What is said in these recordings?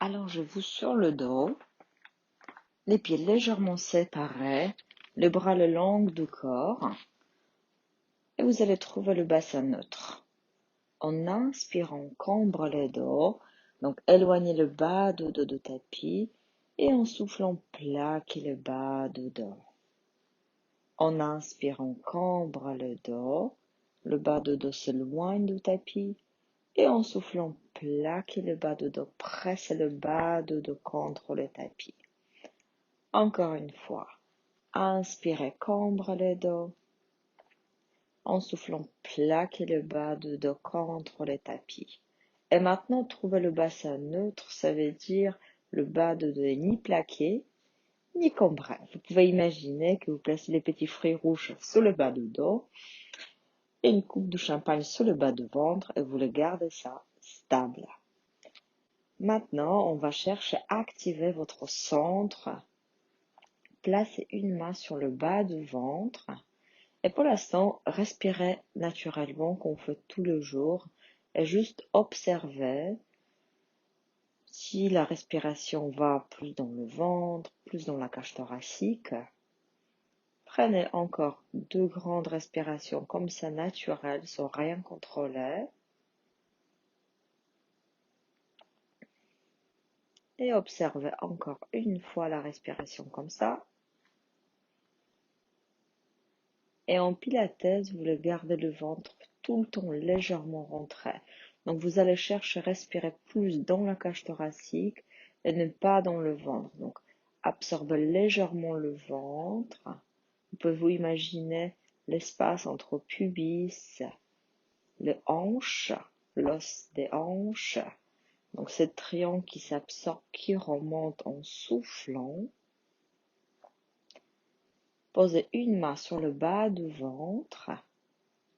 Allongez-vous sur le dos, les pieds légèrement séparés, les bras le long du corps et vous allez trouver le bassin neutre. En inspirant, cambre le dos, donc éloignez le bas du dos du tapis et en soufflant, plaquez le bas du dos. En inspirant, cambre le bas du dos s'éloigne du tapis et en soufflant, plaquez le bas du dos, pressez le bas du dos contre le tapis. Encore une fois, inspirez, cambre le dos. En soufflant, plaquez le bas du dos contre le tapis. Et maintenant, trouvez le bassin neutre, ça veut dire le bas du dos est ni plaqué, ni cambré. Vous pouvez imaginer que vous placez les petits fruits rouges sur le bas du dos et une coupe de champagne sur le bas du ventre et vous le gardez ça stable. Maintenant, on va chercher à activer votre centre. Placez une main sur le bas du ventre. Et pour l'instant, respirez naturellement qu'on fait tout le jour et juste observez si la respiration va plus dans le ventre, plus dans la cage thoracique. Prenez encore 2 grandes respirations comme ça naturelles, sans rien contrôler. Et observez encore une fois la respiration comme ça. Et en pilates, vous voulez garder le ventre tout le temps légèrement rentré. Donc vous allez chercher à respirer plus dans la cage thoracique et ne pas dans le ventre. Donc absorbez légèrement le ventre. Vous pouvez vous imaginer l'espace entre pubis, le hanche, l'os des hanches. Donc ce triangle qui s'absorbe, qui remonte en soufflant. Posez une main sur le bas du ventre.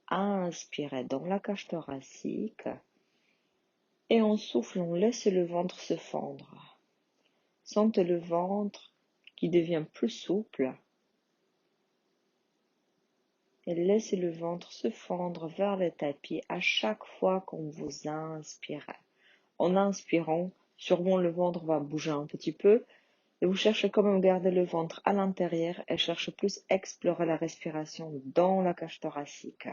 Inspirez dans la cage thoracique et en soufflant, laissez le ventre se fendre. Sentez le ventre qui devient plus souple et laissez le ventre se fendre vers le tapis à chaque fois qu'on vous inspirez. En inspirant, sûrement le ventre va bouger un petit peu et vous cherchez quand même à garder le ventre à l'intérieur et cherchez plus à explorer la respiration dans la cage thoracique.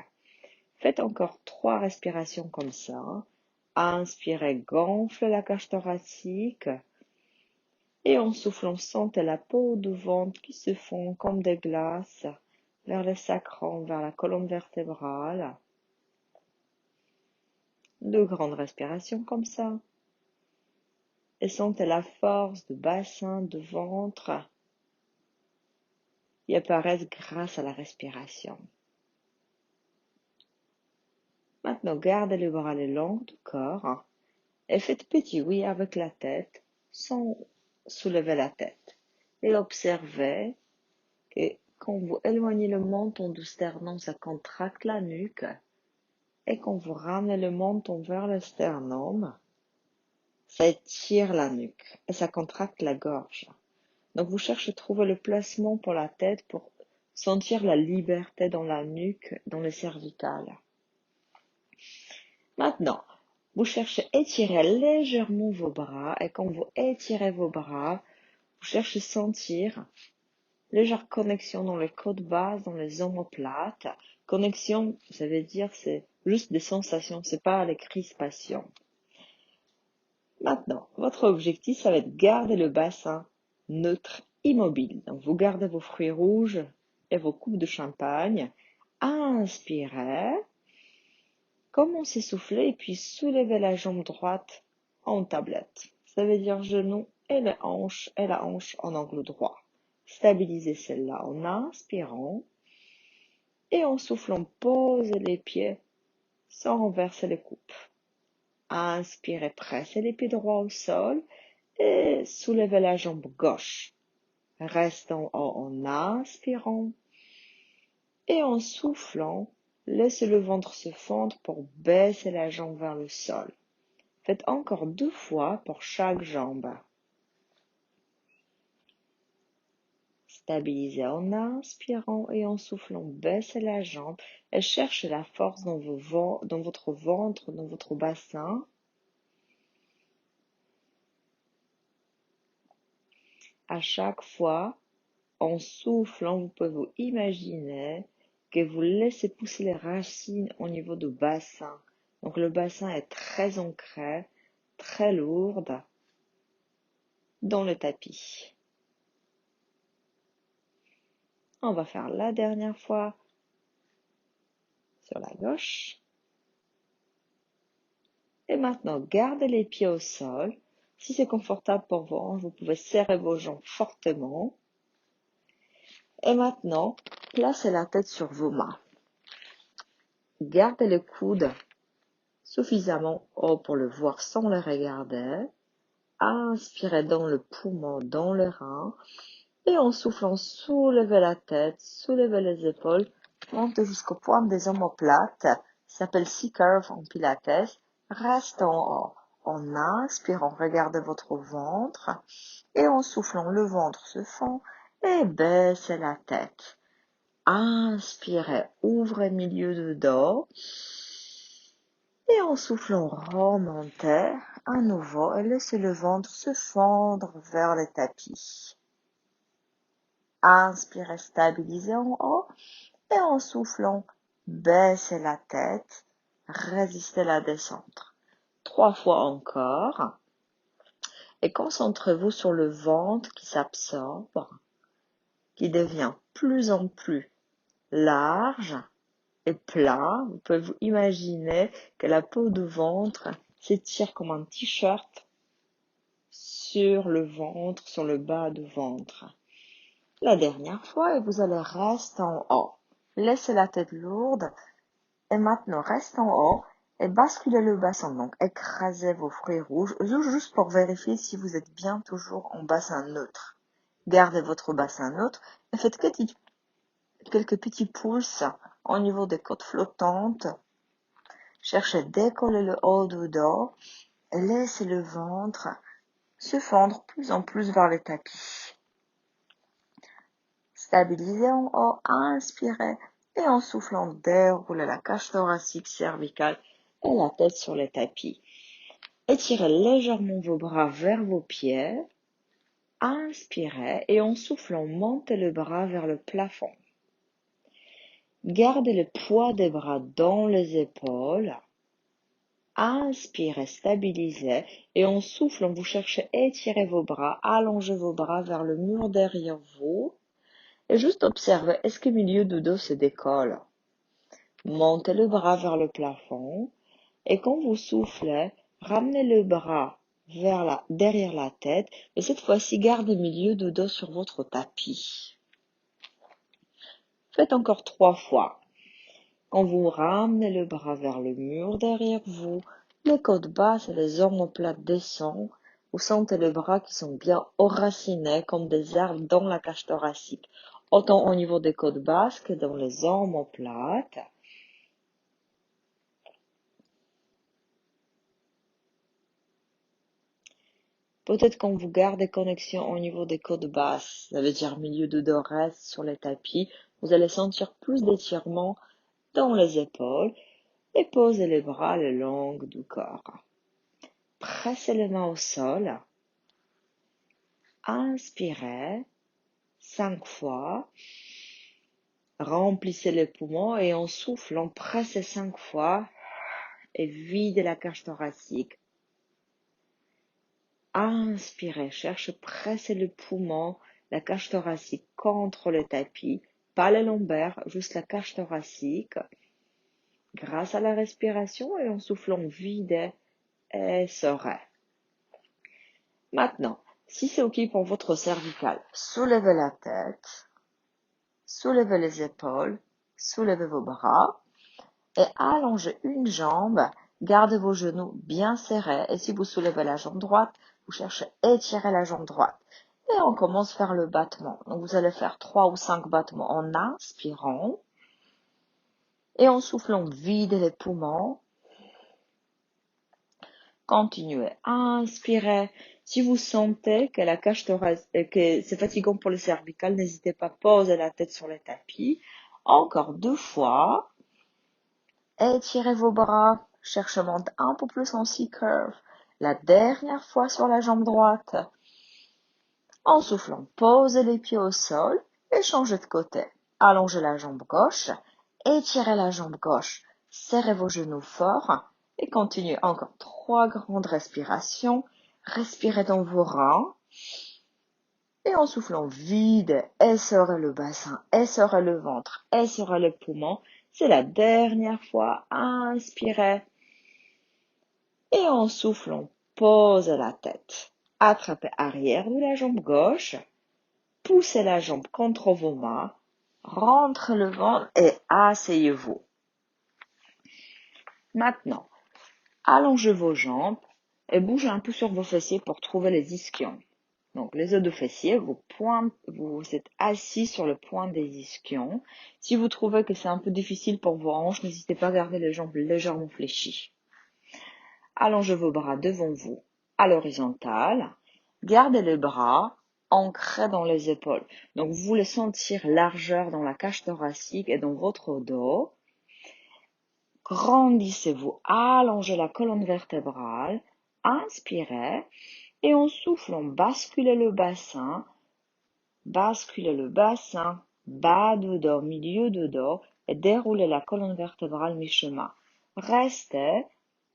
Faites encore 3 respirations comme ça. Inspirez, gonflez la cage thoracique. Et en soufflant, sentez la peau du ventre qui se fond comme des glaces vers le sacrum, vers la colonne vertébrale. 2 grandes respirations comme ça. Et sentez la force du bassin, du ventre qui apparaît grâce à la respiration. Maintenant, gardez les bras le long du corps et faites petit oui avec la tête sans soulever la tête. Et observez que quand vous éloignez le menton du sternum, ça contracte la nuque. Et quand vous ramenez le menton vers le sternum, ça étire la nuque et ça contracte la gorge. Donc vous cherchez à trouver le placement pour la tête pour sentir la liberté dans la nuque, dans le cervical. Maintenant, vous cherchez à étirer légèrement vos bras et quand vous étirez vos bras, vous cherchez à sentir légère connexion dans les côtes basses, dans les omoplates. Connexion, ça veut dire c'est juste des sensations, c'est pas les crispations. Maintenant, votre objectif, ça va être de garder le bassin neutre, immobile. Donc, vous gardez vos fruits rouges et vos coupes de champagne. Inspirez. Commencez à souffler et puis soulevez la jambe droite en tablette. Ça veut dire genou et la hanche en angle droit. Stabilisez celle-là en inspirant et en soufflant, posez les pieds sans renverser les coupes. Inspirez, pressez les pieds droits au sol et soulevez la jambe gauche. Restez en haut en inspirant et en soufflant, laissez le ventre se fendre pour baisser la jambe vers le sol. Faites encore 2 fois pour chaque jambe. Stabilisez en inspirant et en soufflant, baissez la jambe et cherchez la force dans votre ventre, dans votre bassin. À chaque fois, en soufflant, vous pouvez vous imaginer que vous laissez pousser les racines au niveau du bassin. Donc le bassin est très ancré, très lourde dans le tapis. On va faire la dernière fois sur la gauche. Et maintenant, gardez les pieds au sol. Si c'est confortable pour vous, vous pouvez serrer vos jambes fortement. Et maintenant, placez la tête sur vos mains. Gardez le coude suffisamment haut pour le voir sans le regarder. Inspirez dans le poumon, dans le rein. Et en soufflant, soulevez la tête, soulevez les épaules, montez jusqu'au point des omoplates. Ça s'appelle C-curve en pilates. Reste en haut. En inspirant, regardez votre ventre. Et en soufflant, le ventre se fend et baissez la tête. Inspirez, ouvrez milieu de dos. Et en soufflant, remontez à nouveau et laissez le ventre se fendre vers le tapis. Inspirez, stabilisez en haut. Et en soufflant, baissez la tête. Résistez la descente. 3 fois encore. Et concentrez-vous sur le ventre qui s'absorbe, qui devient plus en plus large et plat. Vous pouvez vous imaginer que la peau du ventre s'étire comme un t-shirt sur le ventre, sur le bas du ventre. La dernière fois, et vous allez rester en haut. Laissez la tête lourde. Et maintenant, restez en haut et basculez le bassin. Donc, écrasez vos fruits rouges, juste pour vérifier si vous êtes bien toujours en bassin neutre. Gardez votre bassin neutre et faites quelques petits pouces au niveau des côtes flottantes. Cherchez à décoller le haut du dos et laissez le ventre se fendre plus en plus vers le tapis. Stabilisez en haut, inspirez et en soufflant, déroulez la cage thoracique, cervicale et la tête sur le tapis. Étirez légèrement vos bras vers vos pieds. Inspirez et en soufflant, montez le bras vers le plafond. Gardez le poids des bras dans les épaules. Inspirez, stabilisez et en soufflant, vous cherchez à étirer vos bras, allongez vos bras vers le mur derrière vous et juste observez, est-ce que le milieu du dos se décolle? Montez le bras vers le plafond et quand vous soufflez, ramenez le bras derrière la tête et cette fois-ci, gardez le milieu du dos sur votre tapis. Faites encore 3 fois. Quand vous ramenez le bras vers le mur derrière vous, les côtes basses et les omoplates descendent. Vous sentez les bras qui sont bien enracinés comme des arbres dans la cage thoracique, autant au niveau des côtes basses que dans les omoplates. Peut-être quand vous gardez connexion au niveau des côtes basses, ça veut dire milieu de dos reste sur les tapis, vous allez sentir plus d'étirement dans les épaules et posez les bras le long du corps. Pressez les mains au sol. Inspirez 5 fois. Remplissez les poumons et en soufflant, pressez 5 fois et videz la cage thoracique. Inspirez, cherchez, pressez le poumon, la cage thoracique contre le tapis, pas les lombaires, juste la cage thoracique. Grâce à la respiration et en soufflant, videz et serrez. Maintenant, si c'est OK pour votre cervicale, soulevez la tête, soulevez les épaules, soulevez vos bras et allongez une jambe. Gardez vos genoux bien serrés et si vous soulevez la jambe droite, vous cherchez à étirer la jambe droite. Et on commence à faire le battement. Donc vous allez faire 3 ou 5 battements en inspirant et en soufflant, videz les poumons. Continuez à inspirer. Si vous sentez que la cage thoracique, que c'est fatigant pour le cervical, n'hésitez pas à poser la tête sur le tapis. Encore 2 fois. Étirez vos bras. Cherchez à monter un peu plus en C-curve. La dernière fois sur la jambe droite. En soufflant, posez les pieds au sol et changez de côté. Allongez la jambe gauche, étirez la jambe gauche, serrez vos genoux fort et continuez encore 3 grandes respirations. Respirez dans vos reins et en soufflant vide, essorez le bassin, essorez le ventre, essorez les poumons. C'est la dernière fois. Inspirez et en soufflant, posez la tête. Attrapez arrière de la jambe gauche. Poussez la jambe contre vos mains, rentrez le ventre et asseyez-vous. Maintenant, allongez vos jambes et bougez un peu sur vos fessiers pour trouver les ischions. Donc, les os de fessiers, vous êtes assis sur le point des ischions. Si vous trouvez que c'est un peu difficile pour vos hanches, n'hésitez pas à garder les jambes légèrement fléchies. Allongez vos bras devant vous à l'horizontale. Gardez les bras ancrés dans les épaules. Donc, vous voulez sentir largeur dans la cage thoracique et dans votre dos. Grandissez-vous, allongez la colonne vertébrale. Inspirez et en soufflant, basculez le bassin, bas de dos, milieu de dos et déroulez la colonne vertébrale mi-chemin. Restez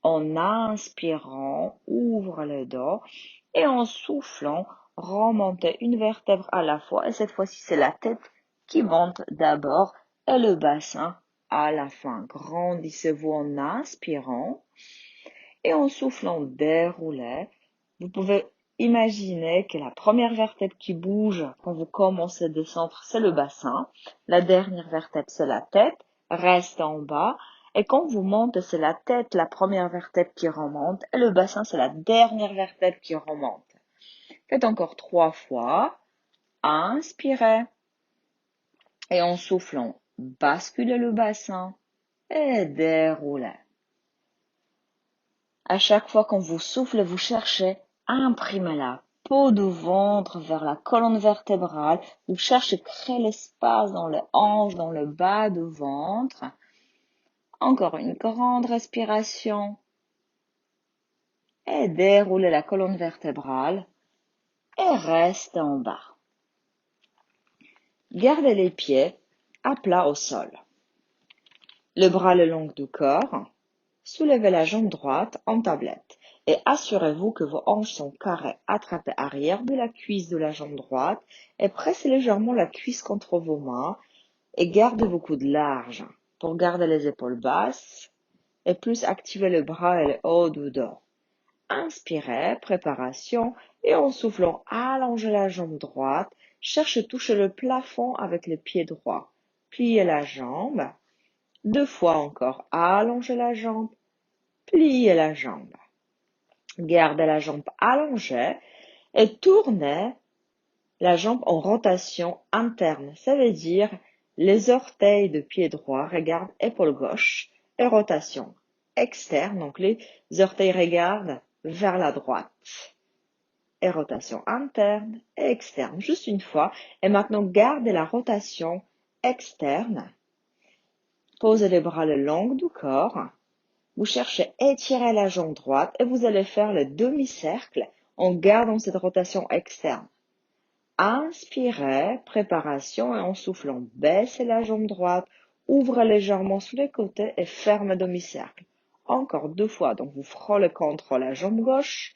en inspirant, ouvrez le dos et en soufflant, remontez une vertèbre à la fois. Et cette fois-ci, c'est la tête qui monte d'abord et le bassin à la fin. Grandissez-vous en inspirant et en soufflant, déroulez. Vous pouvez imaginer que la première vertèbre qui bouge quand vous commencez à descendre, c'est le bassin. La dernière vertèbre, c'est la tête. Reste en bas. Et quand vous montez, c'est la tête, la première vertèbre qui remonte. Et le bassin, c'est la dernière vertèbre qui remonte. Faites encore 3 fois. Inspirez. Et en soufflant, basculez le bassin et déroulez. À chaque fois quand vous soufflez, vous cherchez à imprimer la peau du ventre vers la colonne vertébrale. Vous cherchez à créer l'espace dans les hanches, dans le bas du ventre. Encore une grande respiration. Et déroulez la colonne vertébrale. Et restez en bas. Gardez les pieds à plat au sol. Le bras le long du corps. Soulevez la jambe droite en tablette et assurez-vous que vos hanches sont carrées. Attrapez arrière de la cuisse de la jambe droite et pressez légèrement la cuisse contre vos mains et gardez vos coudes larges pour garder les épaules basses et plus activer le bras et le haut du dos. Inspirez, préparation et en soufflant, allongez la jambe droite. Cherchez à toucher le plafond avec le pied droit. Pliez la jambe. 2 fois encore, allongez la jambe. Pliez la jambe. Gardez la jambe allongée et tournez la jambe en rotation interne. Ça veut dire les orteils de pied droit regardent épaule gauche et rotation externe. Donc les orteils regardent vers la droite. Et rotation interne et externe. Juste une fois. Et maintenant, gardez la rotation externe. Posez les bras le long du corps. Vous cherchez à étirer la jambe droite et vous allez faire le demi-cercle en gardant cette rotation externe. Inspirez, préparation et en soufflant, baissez la jambe droite, ouvrez légèrement sous les côtés et fermez demi-cercle. Encore 2 fois, donc vous frôlez contre la jambe gauche.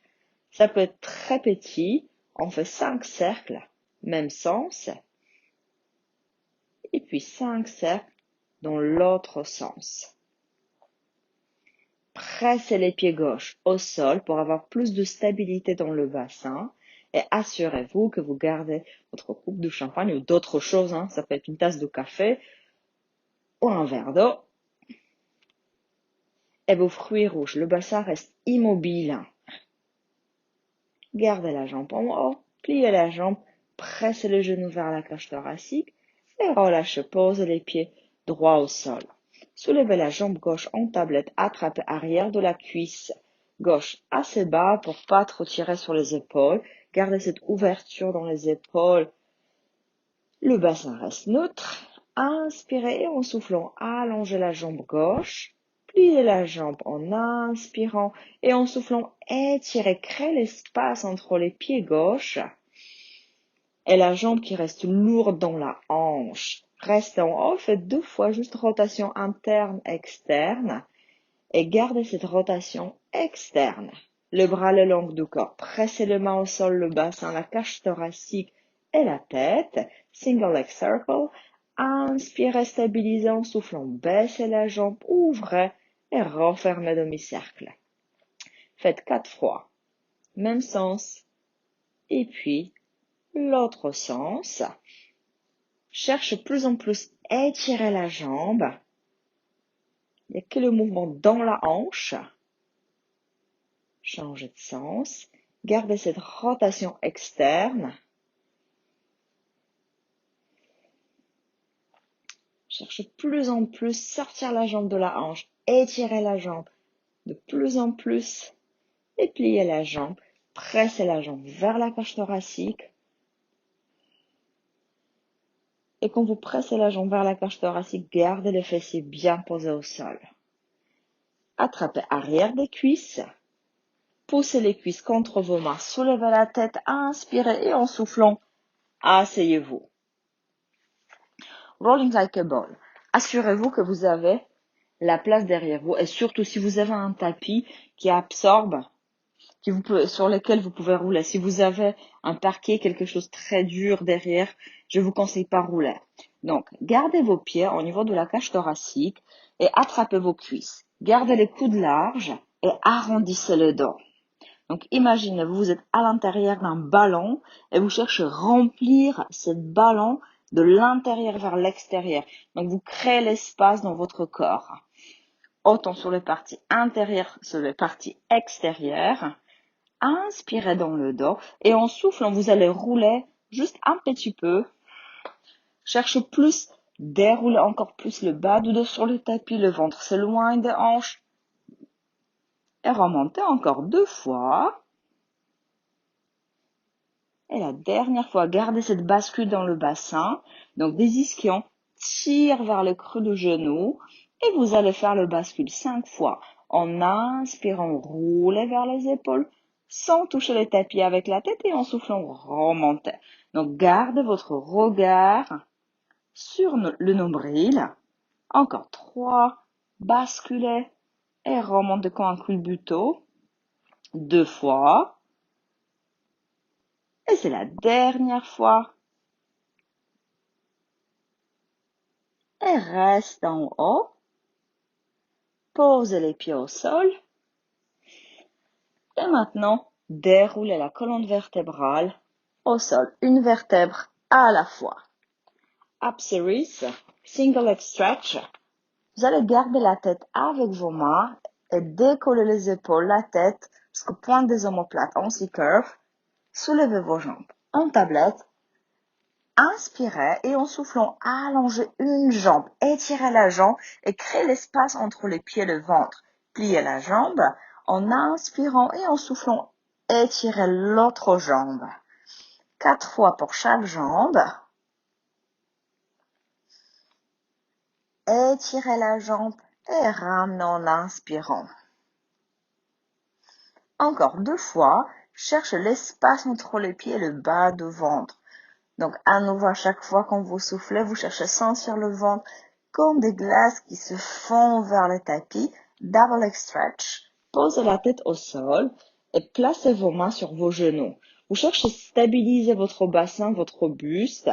Ça peut être très petit, on fait 5 cercles, même sens. Et puis 5 cercles dans l'autre sens. Pressez les pieds gauches au sol pour avoir plus de stabilité dans le bassin et assurez-vous que vous gardez votre coupe de champagne ou d'autres choses. Ça peut être une tasse de café ou un verre d'eau. Et vos fruits rouges, le bassin reste immobile. Gardez la jambe en haut, pliez la jambe, pressez les genoux vers la cage thoracique et relâchez, posez les pieds droits au sol. Soulevez la jambe gauche en tablette, attrapez arrière de la cuisse gauche assez bas pour pas trop tirer sur les épaules. Gardez cette ouverture dans les épaules. Le bassin reste neutre. Inspirez et en soufflant, allongez la jambe gauche. Pliez la jambe en inspirant et en soufflant, étirez, créez l'espace entre les pieds gauches. Et la jambe qui reste lourde dans la hanche. Reste en haut, faites 2 fois juste rotation interne, externe. Et gardez cette rotation externe. Le bras le long du corps. Pressez les mains au sol, le bassin, la cage thoracique et la tête. Single leg circle. Inspirez, stabilisez en soufflant. Baissez la jambe, ouvrez et refermez demi-cercle. Faites 4 fois. Même sens. Et puis, l'autre sens. Cherche plus en plus étirer la jambe. Il n'y a que le mouvement dans la hanche. Changez de sens. Gardez cette rotation externe. Cherche plus en plus sortir la jambe de la hanche. Étirer la jambe de plus en plus. Et plier la jambe. Pressez la jambe vers la cage thoracique. Et quand vous pressez la jambe vers la cage thoracique, gardez les fessiers bien posés au sol. Attrapez arrière des cuisses. Poussez les cuisses contre vos mains. Soulevez la tête. Inspirez et en soufflant, asseyez-vous. Rolling like a ball. Assurez-vous que vous avez la place derrière vous. Et surtout, si vous avez un tapis qui absorbe, sur lequel vous pouvez rouler. Si vous avez un parquet, quelque chose de très dur derrière, je vous conseille pas rouler. Donc, gardez vos pieds au niveau de la cage thoracique et attrapez vos cuisses. Gardez les coudes larges et arrondissez le dos. Donc, imaginez, vous êtes à l'intérieur d'un ballon et vous cherchez à remplir ce ballon de l'intérieur vers l'extérieur. Donc, vous créez l'espace dans votre corps. Autant sur les parties intérieures, sur les parties extérieures. Inspirez dans le dos et en soufflant, vous allez rouler juste un petit peu. Cherchez plus, déroulez encore plus le bas du dos sur le tapis, le ventre s'éloigne des hanches. Et remontez encore 2 fois. Et la dernière fois, gardez cette bascule dans le bassin. Donc des ischions tirent vers le creux du genou. Et vous allez faire le bascule 5 fois. En inspirant, roulez vers les épaules sans toucher le tapis avec la tête et en soufflant, remontez. Donc gardez votre regard sur le nombril. Encore 3. Basculez et remontez comme un culbuto. 2 fois. Et c'est la dernière fois. Et reste en haut. Posez les pieds au sol. Et maintenant, déroulez la colonne vertébrale au sol, une vertèbre à la fois. Apsaris, single leg stretch. Vous allez garder la tête avec vos mains et décoller les épaules, la tête jusqu'au point des omoplates en C-curve. Soulevez vos jambes en tablette. Inspirez et en soufflant, allongez une jambe, étirez la jambe et créez l'espace entre les pieds et le ventre. Pliez la jambe en inspirant et en soufflant, étirez l'autre jambe. 4 fois pour chaque jambe. Étirez la jambe et ramenez en inspirant. Encore 2 fois, cherchez l'espace entre les pieds et le bas du ventre. Donc, à nouveau, à chaque fois quand vous soufflez, vous cherchez à sentir le ventre comme des glaces qui se font vers le tapis. Double leg stretch. Posez la tête au sol et placez vos mains sur vos genoux. Vous cherchez à stabiliser votre bassin, votre buste.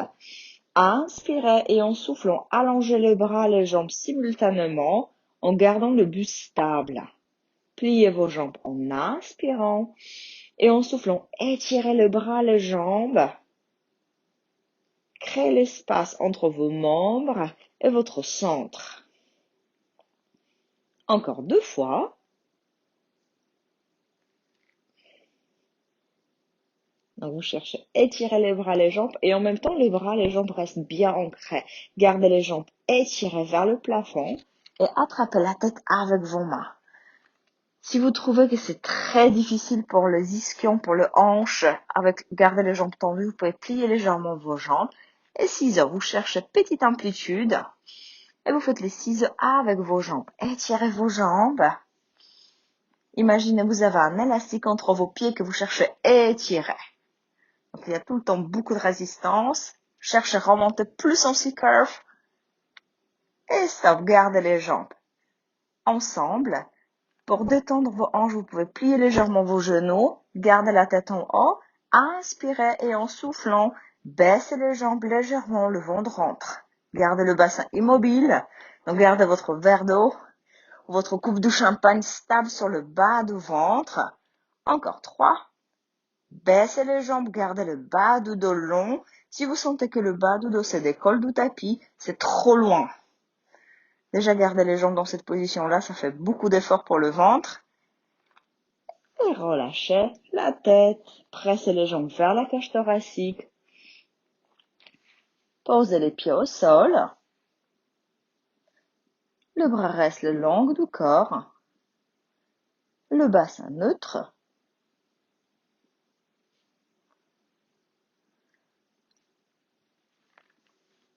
Inspirez et en soufflant, allongez les bras, les jambes simultanément en gardant le buste stable. Pliez vos jambes en inspirant et en soufflant, étirez les bras, les jambes. Créez l'espace entre vos membres et votre centre. Encore 2 fois. Donc, vous cherchez à étirer les bras, les jambes et en même temps, les bras, les jambes restent bien ancrés. Gardez les jambes étirées vers le plafond et attrapez la tête avec vos mains. Si vous trouvez que c'est très difficile pour les ischions, pour le hanche, avec garder les jambes tendues, vous pouvez plier légèrement vos jambes. Et 6 heures, vous cherchez petite amplitude et vous faites les 6 heures avec vos jambes. Étirez vos jambes. Imaginez, vous avez un élastique entre vos pieds que vous cherchez à étirer. Donc, il y a tout le temps beaucoup de résistance. Cherchez à remonter plus en C-curve. Et sauvegardez les jambes. Ensemble, pour détendre vos hanches, vous pouvez plier légèrement vos genoux. Gardez la tête en haut. Inspirez et en soufflant, baissez les jambes légèrement, le ventre rentre. Gardez le bassin immobile. Donc, gardez votre verre d'eau ou votre coupe de champagne stable sur le bas du ventre. Encore 3. Baissez les jambes, gardez le bas du dos long. Si vous sentez que le bas du dos se décolle du tapis, c'est trop loin. Déjà, gardez les jambes dans cette position-là, ça fait beaucoup d'efforts pour le ventre. Et relâchez la tête. Pressez les jambes vers la cage thoracique. Posez les pieds au sol. Le bras reste le long du corps. Le bassin neutre.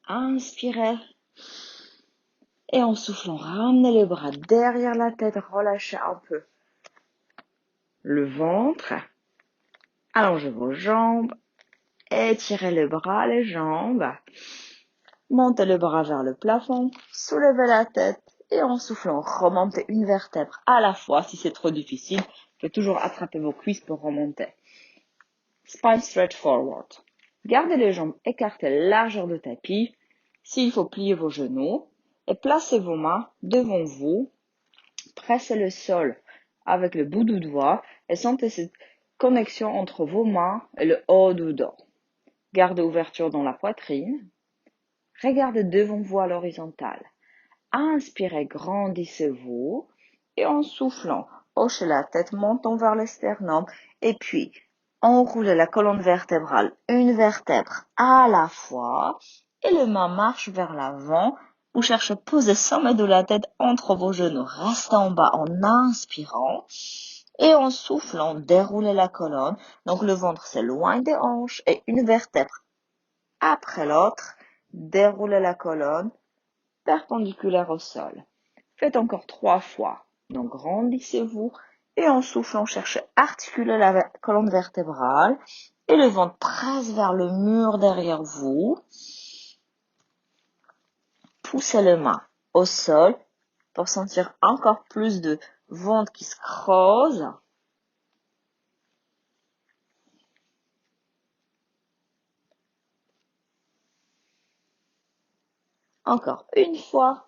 Inspirez. Et en soufflant, ramenez les bras derrière la tête. Relâchez un peu le ventre. Allongez vos jambes. Étirez les bras, les jambes. Montez le bras vers le plafond. Soulevez la tête. Et en soufflant, remontez une vertèbre à la fois. Si c'est trop difficile, vous pouvez toujours attraper vos cuisses pour remonter. Spine straight forward. Gardez les jambes écartées largeur de tapis. S'il faut, plier vos genoux. Et placez vos mains devant vous. Pressez le sol avec le bout du doigt. Et sentez cette connexion entre vos mains et le haut du dos. Gardez ouverture dans la poitrine. Regardez devant vous à l'horizontale. Inspirez, grandissez-vous. Et en soufflant, hochez la tête, montons vers le sternum. Et puis, enroulez la colonne vertébrale, une vertèbre à la fois. Et les mains marchent vers l'avant. Vous cherchez à poser le sommet de la tête entre vos genoux. Restez en bas en inspirant. Et en soufflant, déroulez la colonne. Donc le ventre s'éloigne des hanches et une vertèbre après l'autre. Déroulez la colonne perpendiculaire au sol. Faites encore 3 fois. Donc, grandissez-vous et en soufflant, cherchez à articuler la colonne vertébrale et le ventre presse vers le mur derrière vous. Poussez les mains au sol pour sentir encore plus de ventre qui se creuse. Encore une fois.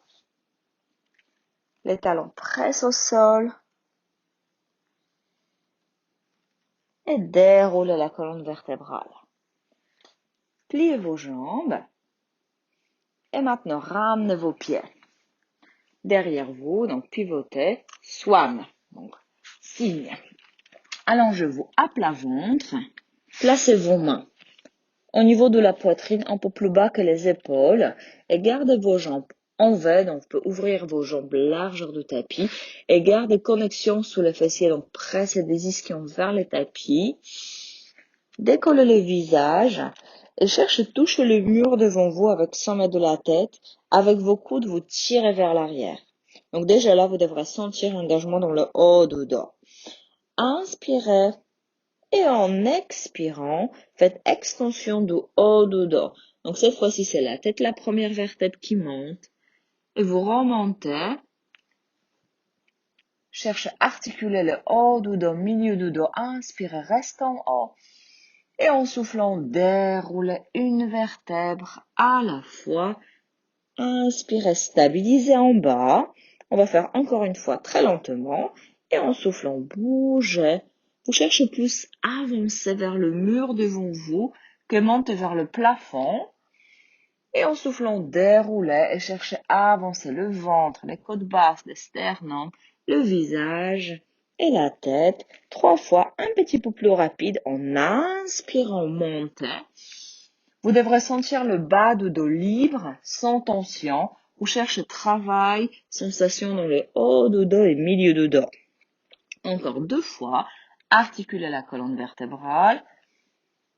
Les talons pressent au sol. Et déroulez la colonne vertébrale. Pliez vos jambes. Et maintenant, ramenez vos pieds derrière vous. Donc, pivotez. Swan. Donc, signe. Allongez-vous à plat ventre. Placez vos mains au niveau de la poitrine, un peu plus bas que les épaules. Et gardez vos jambes en V. Donc, vous pouvez ouvrir vos jambes largeur du tapis. Et gardez connexion sous les fessiers. Donc, pressez des ischions vers le tapis. Décollez le visage. Et cherchez à toucher le mur devant vous avec le sommet de la tête. Avec vos coudes, vous tirez vers l'arrière. Donc déjà là, vous devrez sentir l'engagement dans le haut du dos. Inspirez. Et en expirant, faites extension du haut du dos. Donc cette fois-ci, c'est la tête, la première vertèbre qui monte. Et vous remontez. Cherchez à articuler le haut du dos, milieu du dos. Inspirez, restez en haut. Et en soufflant, déroulez une vertèbre à la fois. Inspirez, stabilisez en bas. On va faire encore une fois très lentement. Et en soufflant, bougez. Vous cherchez plus à avancer vers le mur devant vous que monter vers le plafond. Et en soufflant, déroulez et cherchez à avancer le ventre, les côtes basses, le sternum, le visage et la tête. 3 fois, un petit peu plus rapide. En inspirant, montez. Vous devrez sentir le bas du dos libre, sans tension. Vous cherchez travail, sensation dans le haut du dos et milieu du dos. Encore 2 fois. Articulez la colonne vertébrale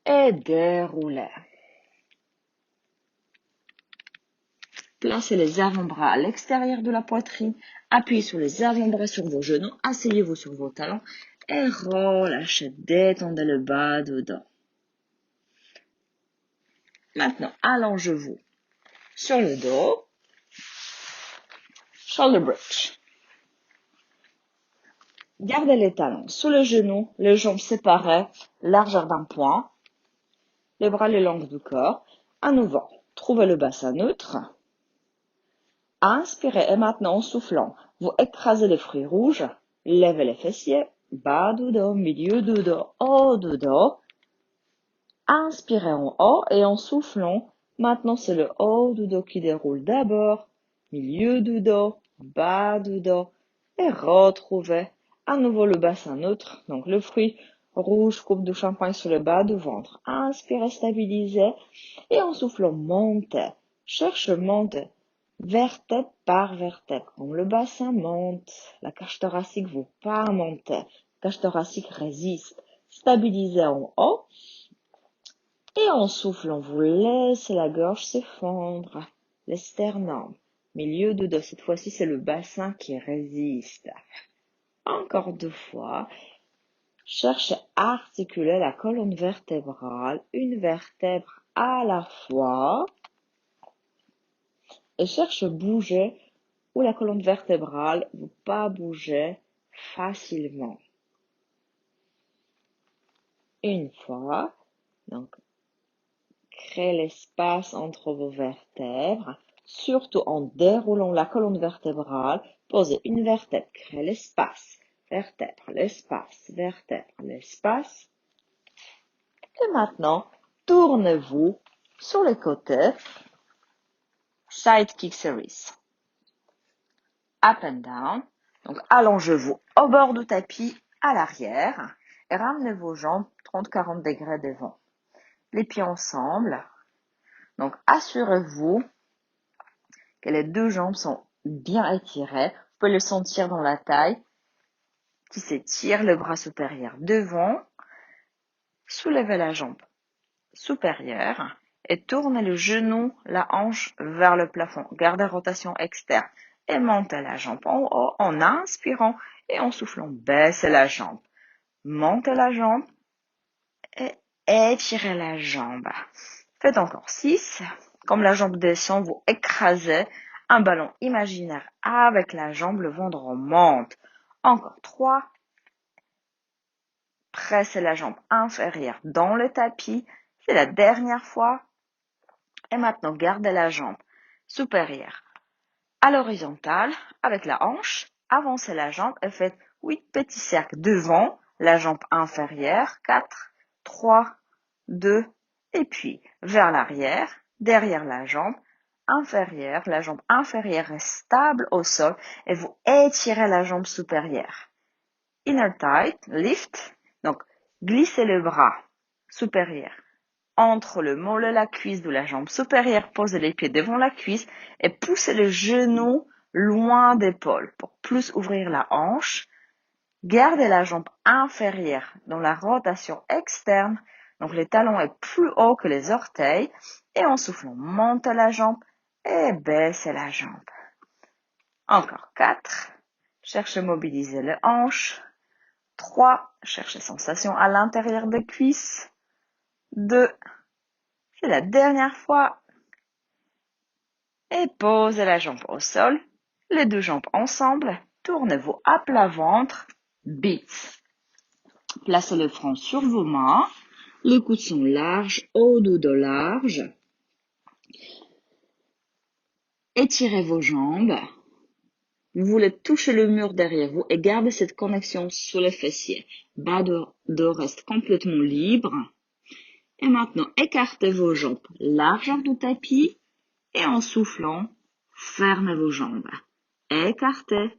et déroulez. Placez les avant-bras à l'extérieur de la poitrine. Appuyez sur les avant-bras sur vos genoux. Asseyez-vous sur vos talons et relâchez. Détendez le bas du dos. Maintenant, allongez-vous sur le dos. Shoulder bridge. Gardez les talons sous le genou, les jambes séparées, largeur d'un poing, les bras le long du corps. À nouveau, trouvez le bassin neutre. Inspirez et maintenant en soufflant, vous écrasez les fruits rouges, levez les fessiers, bas du dos, milieu du dos, haut du dos. Inspirez en haut et en soufflant, maintenant c'est le haut du dos qui déroule d'abord, milieu du dos, bas du dos et retrouvez à nouveau le bassin neutre, donc le fruit rouge, coupe de champagne sur le bas du ventre. Inspirez, stabilisez et en soufflant, montez. Cherchez, montez. Vertèbre par vertèbre. Comme le bassin monte, la cage thoracique vous pas monter. La cage thoracique résiste. Stabilisez en haut. Et en soufflant, vous laissez la gorge se fendre. Le sternum. Milieu du dos. Cette fois-ci, c'est le bassin qui résiste. Encore 2 fois. Cherchez à articuler la colonne vertébrale, une vertèbre à la fois. Et cherche à bouger où la colonne vertébrale ne peut pas bouger facilement. Une fois, donc, créez l'espace entre vos vertèbres, surtout en déroulant la colonne vertébrale. Posez une vertèbre, créez l'espace, vertèbre, l'espace, vertèbre, l'espace. Et maintenant, tournez-vous sur les côtés. Side kick series. Up and down. Donc, allongez-vous au bord du tapis à l'arrière et ramenez vos jambes 30-40 degrés devant. Les pieds ensemble. Donc, assurez-vous que les 2 jambes sont bien étirées. Vous pouvez le sentir dans la taille qui s'étire, le bras supérieur devant. Soulevez la jambe supérieure et tournez le genou, la hanche vers le plafond. Gardez rotation externe et montez la jambe en haut en inspirant et en soufflant. Baissez la jambe. Montez la jambe et étirez la jambe. Faites encore 6. Comme la jambe descend, vous écrasez un ballon imaginaire avec la jambe, le ventre monte. Encore 3. Pressez la jambe inférieure dans le tapis. C'est la dernière fois. Et maintenant, gardez la jambe supérieure à l'horizontale avec la hanche. Avancez la jambe et faites 8 petits cercles devant la jambe inférieure. 4, 3, 2 et puis vers l'arrière, derrière la jambe inférieure. La jambe inférieure est stable au sol et vous étirez la jambe supérieure. Inner tight, lift. Donc, glissez le bras supérieur entre le mollet et la cuisse de la jambe supérieure, posez les pieds devant la cuisse et poussez le genou loin d'épaule pour plus ouvrir la hanche. Gardez la jambe inférieure dans la rotation externe, donc le talon est plus haut que les orteils et en soufflant, montez la jambe et baissez la jambe. Encore 4, cherchez à mobiliser les hanches. 3, cherchez sensation à l'intérieur des cuisses. 2, c'est la dernière fois. Et posez la jambe au sol, les 2 jambes ensemble, tournez-vous à plat ventre, beats. Placez le front sur vos mains, les coudes sont larges, haut du dos large. Étirez vos jambes. Vous voulez toucher le mur derrière vous et gardez cette connexion sur les fessiers. Bas de dos reste complètement libre. Et maintenant, écartez vos jambes, largeur du tapis. Et en soufflant, fermez vos jambes. Écartez,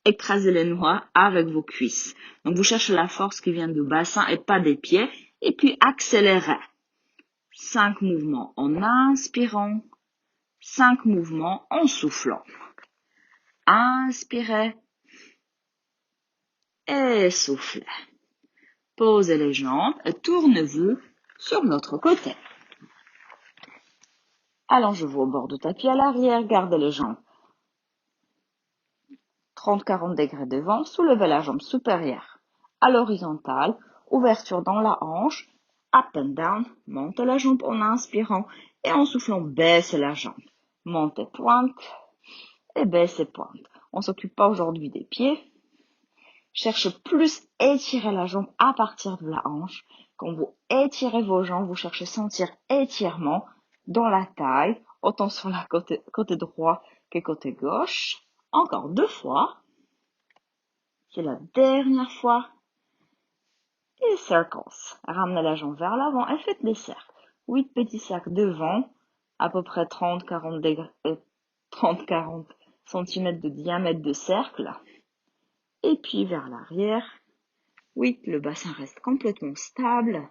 écrasez les noix avec vos cuisses. Donc, vous cherchez la force qui vient du bassin et pas des pieds. Et puis, accélérez. 5 mouvements en inspirant. 5 mouvements en soufflant. Inspirez. Et soufflez. Posez les jambes et tournez-vous sur l'autre côté. Allongez-vous au bord du tapis à l'arrière. Gardez les jambes 30-40 degrés devant, soulevez la jambe supérieure à l'horizontale, ouverture dans la hanche Up and down, montez la jambe en inspirant et en soufflant, baissez la jambe. Montez pointe et baissez pointe. On s'occupe pas aujourd'hui des pieds. Cherchez plus étirer la jambe à partir de la hanche. Quand vous étirez vos jambes, vous cherchez sentir étirement dans la taille, autant sur la côté droit que côté gauche. Encore 2 fois. C'est la dernière fois. Et circles. Ramenez la jambe vers l'avant et faites des cercles. 8 petits cercles devant, à peu près 30-40 cm de diamètre de cercle. Et puis vers l'arrière. 8, le bassin reste complètement stable.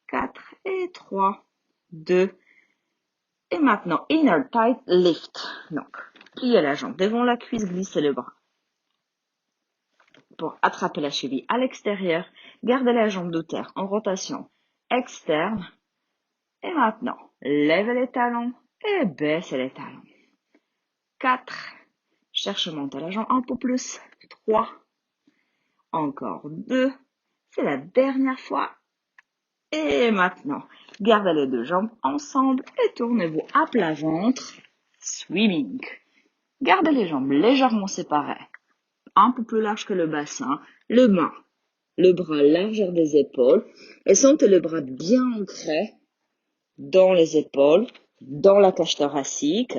4 et 3, 2. Et maintenant, inner tight lift. Donc, pliez la jambe devant la cuisse, glissez le bras pour attraper la cheville à l'extérieur. Gardez la jambe de terre en rotation externe. Et maintenant, levez les talons et baissez les talons. 4. Cherche à monter la jambe un peu plus. 3. Encore 2. C'est la dernière fois. Et maintenant, gardez les 2 jambes ensemble et tournez-vous à plat ventre. Swimming. Gardez les jambes légèrement séparées. Un peu plus large que le bassin. Le bras largeur des épaules. Et sentez le bras bien ancré dans les épaules, dans la cage thoracique.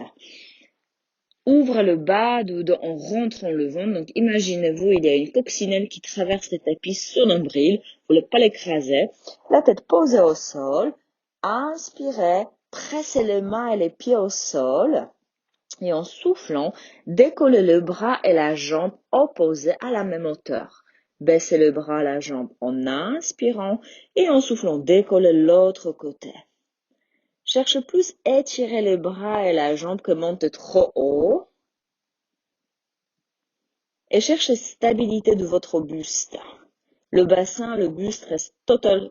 Ouvre le bas du dos en rentrant le ventre. Donc, imaginez-vous, il y a une coccinelle qui traverse le tapis sur le nombril. Vous ne voulez pas l'écraser. La tête posée au sol. Inspirez. Pressez les mains et les pieds au sol. Et en soufflant, décollez le bras et la jambe opposés à la même hauteur. Baissez le bras et la jambe en inspirant et en soufflant, décollez l'autre côté. Cherche plus étirer les bras et la jambe que monter trop haut. Et cherchez stabilité de votre buste. Le bassin, le buste reste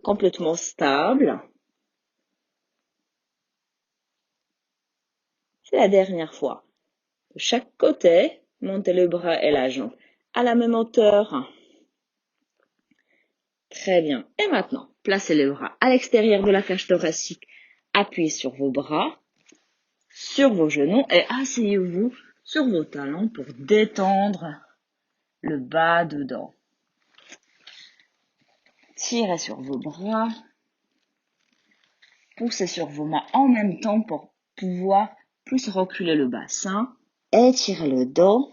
complètement stable. C'est la dernière fois. De chaque côté, montez le bras et la jambe à la même hauteur. Très bien. Et maintenant, placez les bras à l'extérieur de la cage thoracique. Appuyez sur vos bras, sur vos genoux et asseyez-vous sur vos talons pour détendre le bas du dos. Tirez sur vos bras. Poussez sur vos mains en même temps pour pouvoir plus reculer le bassin. Étirez le dos.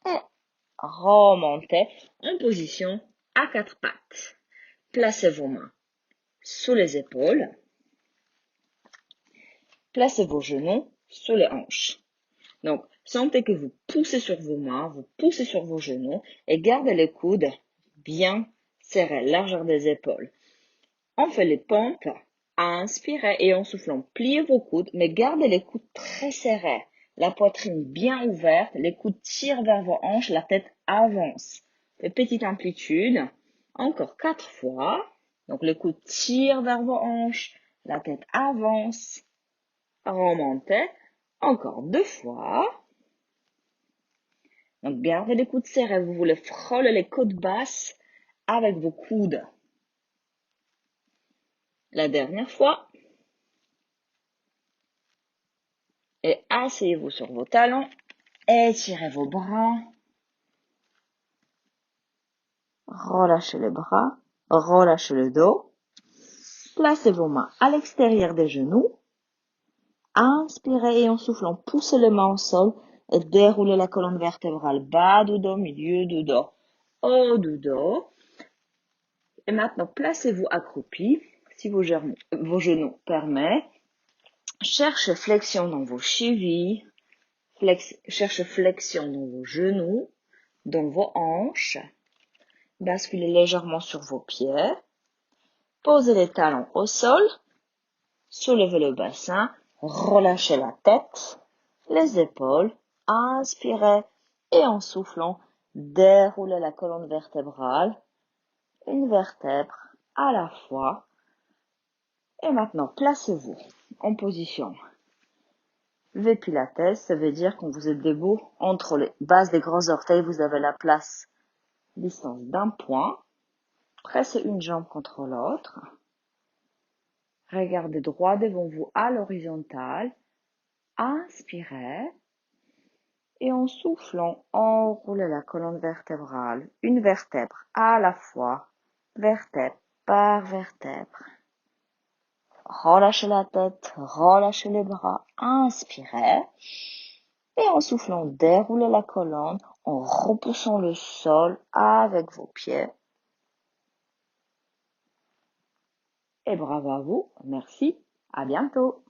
Et remontez en position à 4 pattes. Placez vos mains sous les épaules. Placez vos genoux sous les hanches. Donc, sentez que vous poussez sur vos mains, vous poussez sur vos genoux et gardez les coudes bien serrés, largeur des épaules. On fait les pompes. Inspirez et en soufflant, pliez vos coudes, mais gardez les coudes très serrés. La poitrine bien ouverte, les coudes tirent vers vos hanches, la tête avance. De petite amplitude. Encore 4 fois. Donc, les coudes tirent vers vos hanches, la tête avance. Remontez. Encore 2 fois. Donc, gardez les coudes serrés. Vous voulez frôler les côtes basses avec vos coudes. La dernière fois. Et asseyez-vous sur vos talons. Étirez vos bras. Relâchez les bras. Relâchez le dos. Placez vos mains à l'extérieur des genoux. Inspirez et en soufflant, poussez les mains au sol et déroulez la colonne vertébrale. Bas du dos, milieu du dos, haut du dos. Et maintenant, placez-vous accroupi, si vos genoux permettent. Cherchez flexion dans vos chevilles. Cherchez flexion dans vos genoux, dans vos hanches. Basculez légèrement sur vos pieds. Posez les talons au sol. Soulevez le bassin. Relâchez la tête, les épaules. Inspirez et en soufflant, déroulez la colonne vertébrale. Une vertèbre à la fois. Et maintenant, placez-vous en position V Pilates. Ça veut dire quand vous êtes debout, entre les bases des gros orteils, vous avez la place distance d'un point. Pressez une jambe contre l'autre. Regardez droit devant vous à l'horizontale. Inspirez. Et en soufflant, enroulez la colonne vertébrale, une vertèbre à la fois, vertèbre par vertèbre. Relâchez la tête, relâchez les bras, inspirez. Et en soufflant, déroulez la colonne en repoussant le sol avec vos pieds. Et bravo à vous, merci, à bientôt.